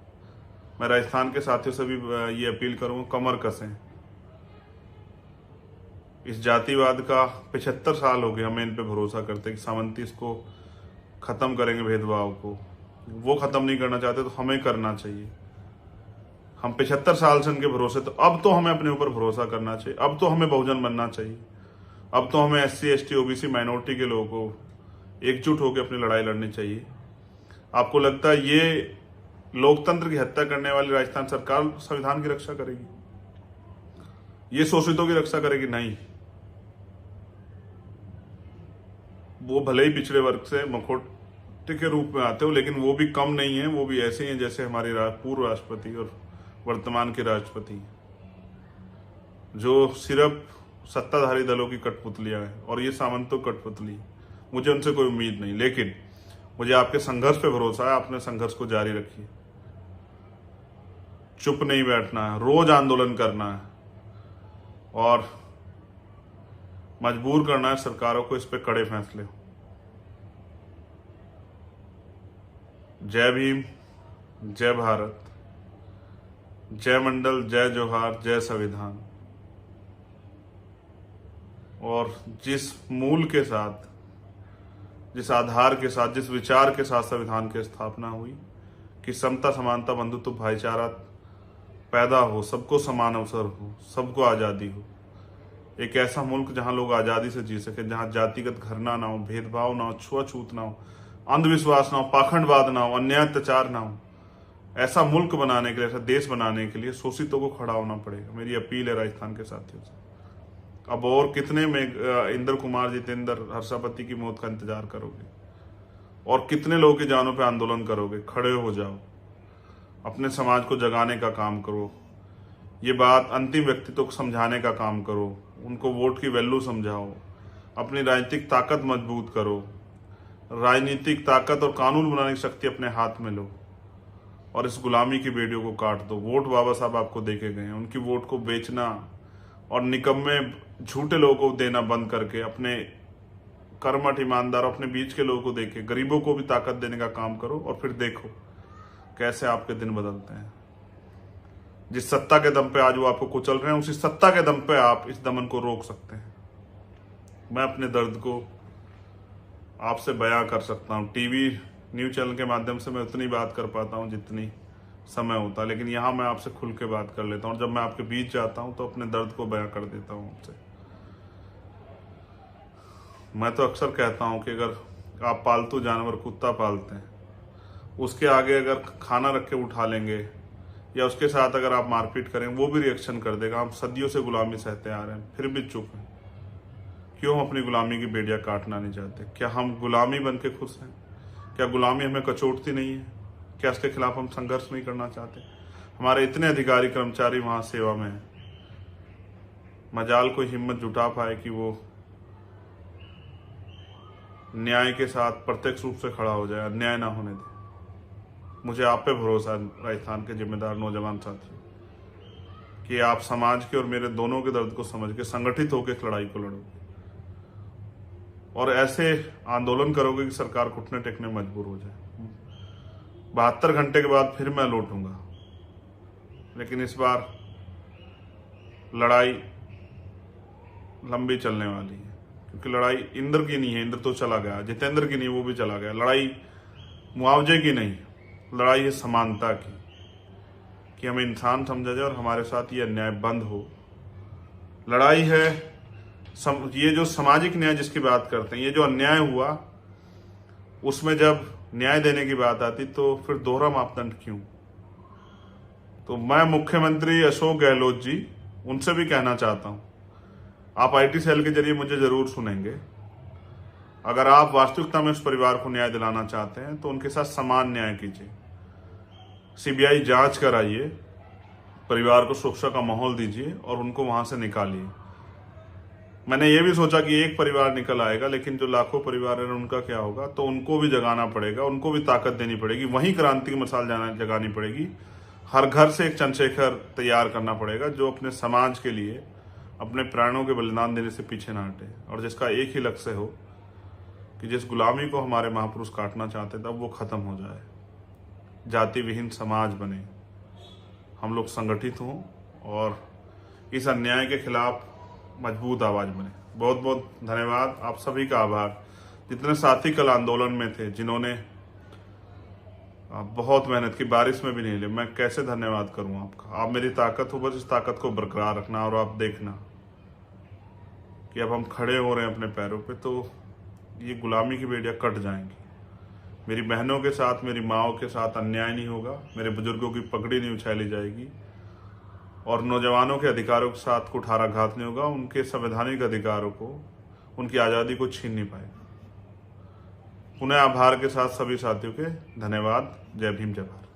मैं राजस्थान के साथियों से भी ये अपील करूंगा, कमर कसें। इस जातिवाद का 75 साल हो गए हमें इन पे भरोसा करते कि सामंती इसको खत्म करेंगे, भेदभाव को। वो खत्म नहीं करना चाहते तो हमें करना चाहिए। हम 75 साल से उनके भरोसे, तो अब तो हमें अपने ऊपर भरोसा करना चाहिए। अब तो हमें बहुजन बनना चाहिए। अब तो हमें SC ST OBC माइनॉरिटी के लोगों को एकजुट होकर अपनी लड़ाई लड़नी चाहिए। आपको लगता है ये लोकतंत्र की हत्या करने वाली राजस्थान सरकार संविधान की रक्षा करेगी? ये शोषितों की रक्षा करेगी? नहीं। वो भले ही पिछड़े वर्ग से मखौटे के रूप में आते हो, लेकिन वो भी कम नहीं है। वो भी ऐसे ही हैं जैसे हमारे पूर्व राष्ट्रपति और वर्तमान के राष्ट्रपति, जो सिर्फ सत्ताधारी दलों की कठपुतलियां हैं। और ये सामंतों कठपुतली, मुझे उनसे कोई उम्मीद नहीं, लेकिन मुझे आपके संघर्ष पे भरोसा है। आपने संघर्ष को जारी रखिए, चुप नहीं बैठना है, रोज आंदोलन करना है और मजबूर करना है सरकारों को इस पे कड़े फैसले हो। जय भीम, जय भारत, जय मंडल, जय जोहार, जय संविधान। और जिस मूल के साथ, जिस आधार के साथ, जिस विचार के साथ संविधान की स्थापना हुई कि समता, समानता, बंधुत्व, भाईचारा पैदा हो, सबको समान अवसर हो, सबको आज़ादी हो, एक ऐसा मुल्क जहां लोग आज़ादी से जी सके, जहां जातिगत घृणा ना हो, भेदभाव ना हो, छुआछूत ना हो, अंधविश्वास ना हो, पाखंडवाद ना हो, अन्याय अत्याचार ना हो। ऐसा मुल्क बनाने के लिए, ऐसा देश बनाने के लिए शोषितों को खड़ा होना पड़ेगा। मेरी अपील है राजस्थान के साथियों से। अब और कितने में इंद्र कुमार, जितेंद्र, हर्षापति की मौत का इंतजार करोगे? और कितने लोगों की जानों पे आंदोलन करोगे? खड़े हो जाओ, अपने समाज को जगाने का काम करो। ये बात अंतिम व्यक्तित्व को समझाने का काम करो, उनको वोट की वैल्यू समझाओ, अपनी राजनीतिक ताकत मजबूत करो, राजनीतिक ताकत और कानून बनाने की शक्ति अपने हाथ में लो और इस गुलामी की बेड़ियों को काट दो। वोट बाबा साहब आपको देके गए हैं, उनकी वोट को बेचना और निकम्मे झूठे लोगों को देना बंद करके अपने कर्मठ ईमानदार, अपने बीच के लोगों को देके गरीबों को भी ताकत देने का काम करो और फिर देखो कैसे आपके दिन बदलते हैं। जिस सत्ता के दम पे आज वो आपको कुचल रहे हैं, उसी सत्ता के दम पे आप इस दमन को रोक सकते हैं। मैं अपने दर्द को आपसे बयां कर सकता हूँ। टीवी न्यूज चैनल के माध्यम से मैं उतनी बात कर पाता हूँ जितनी समय होता है, लेकिन यहाँ मैं आपसे खुल के बात कर लेता हूँ। जब मैं आपके बीच जाता हूँ तो अपने दर्द को बयां कर देता हूँ आपसे। मैं तो अक्सर कहता हूँ कि अगर आप पालतू जानवर कुत्ता पालते हैं, उसके आगे अगर खाना रख के उठा लेंगे या उसके साथ अगर आप मारपीट करें, वो भी रिएक्शन कर देगा। हम सदियों से गुलामी सहते आ रहे हैं, फिर भी चुप हैं। क्यों हम अपनी गुलामी की बेड़ियां काटना नहीं चाहते? क्या हम गुलामी बन के खुश हैं? क्या गुलामी हमें कचोटती नहीं है? क्या इसके खिलाफ हम संघर्ष नहीं करना चाहते? हमारे इतने अधिकारी कर्मचारी वहां सेवा में हैं, मजाल कोई हिम्मत जुटा पाए कि वो न्याय के साथ प्रत्यक्ष रूप से खड़ा हो जाए, अन्याय ना होने दे। मुझे आप पे भरोसा है राजस्थान के जिम्मेदार नौजवान साथियों, कि आप समाज के और मेरे दोनों के दर्द को समझ के संगठित होकर इस लड़ाई को लड़ोगे और ऐसे आंदोलन करोगे कि सरकार घुटने टेकने मजबूर हो जाए। 72 घंटे के बाद फिर मैं लौटूंगा, लेकिन इस बार लड़ाई लंबी चलने वाली है, क्योंकि लड़ाई इंद्र की नहीं है, इंद्र तो चला गया, जितेंद्र की नहीं, वो भी चला गया। लड़ाई मुआवजे की नहीं, लड़ाई है समानता की, कि हमें इंसान समझा जाए और हमारे साथ ये अन्याय बंद हो। लड़ाई है ये जो सामाजिक न्याय जिसकी बात करते हैं, ये जो अन्याय हुआ उसमें जब न्याय देने की बात आती तो फिर दोहरा मापदंड क्यों? तो मैं मुख्यमंत्री अशोक गहलोत जी उनसे भी कहना चाहता हूं, आप आईटी सेल के जरिए मुझे जरूर सुनेंगे। अगर आप वास्तविकता में उस परिवार को न्याय दिलाना चाहते हैं तो उनके साथ समान न्याय कीजिए, सीबीआई जांच कराइए, परिवार को सुरक्षा का माहौल दीजिए और उनको वहां से निकालिए। मैंने ये भी सोचा कि एक परिवार निकल आएगा, लेकिन जो लाखों परिवार हैं उनका क्या होगा? तो उनको भी जगाना पड़ेगा, उनको भी ताकत देनी पड़ेगी, वहीं क्रांति की मिसाल जगानी पड़ेगी। हर घर से एक चंद्रशेखर तैयार करना पड़ेगा जो अपने समाज के लिए अपने प्राणों के बलिदान देने से पीछे ना हटे और जिसका एक ही लक्ष्य हो कि जिस गुलामी को हमारे महापुरुष काटना चाहते थे अब वो खत्म हो जाए, जाति विहीन समाज बने, हम लोग संगठित हों और इस अन्याय के खिलाफ मजबूत आवाज बने। बहुत बहुत धन्यवाद, आप सभी का आभार, जितने साथी कल आंदोलन में थे, जिन्होंने बहुत मेहनत की, बारिश में भी नहीं ले। मैं कैसे धन्यवाद करूं आपका? आप मेरी ताकत हो, बस इस ताकत को बरकरार रखना और आप देखना कि अब हम खड़े हो रहे हैं अपने पैरों पे, तो ये गुलामी की बेड़ियां कट जाएंगी। मेरी बहनों के साथ, मेरी माओ के साथ अन्याय नहीं होगा, मेरे बुजुर्गों की पगड़ी नहीं उछाली जाएगी और नौजवानों के अधिकारों के साथ कुठाराघात नहीं होगा। उनके संवैधानिक अधिकारों को, उनकी आज़ादी को छीन नहीं पाएगा। पुनः आभार के साथ सभी साथियों के धन्यवाद। जय भीम, जय भारत।